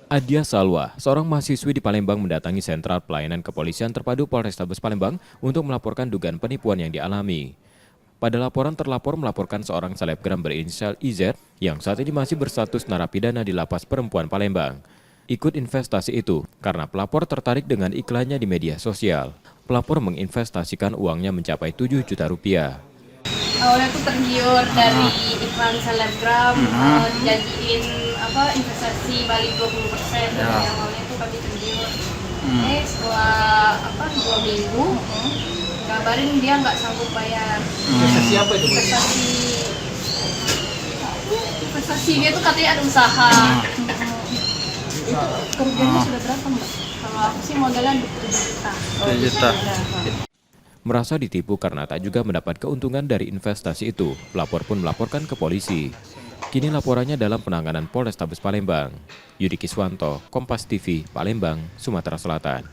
Adia Salwa, seorang mahasiswi di Palembang mendatangi Sentral Pelayanan Kepolisian Terpadu Polrestabes Palembang untuk melaporkan dugaan penipuan yang dialami. Pada laporan, terlapor melaporkan seorang selebgram berinisial IZ yang saat ini masih berstatus narapidana di Lapas Perempuan Palembang. Ikut investasi itu karena pelapor tertarik dengan iklannya di media sosial. Pelapor menginvestasikan uangnya mencapai 7 juta rupiah. Awalnya tuh tergiur dari iklan selebgram, janjiin investasi balik 20%. Ya. Dari awalnya tuh kami tergiur. Setelah 2 minggu, kabarin dia nggak sanggup bayar. Investasi apa itu? Investasi dia tuh katanya ada usaha. Itu kerugiannya sudah berapa, Mbak? Kalau aku sih modalnya 7 juta. 7 juta. Merasa ditipu karena tak juga mendapat keuntungan dari investasi itu, pelapor pun melaporkan ke polisi. Kini laporannya dalam penanganan Polrestabes Palembang. Yudi Kiswanto, Kompas TV, Palembang, Sumatera Selatan.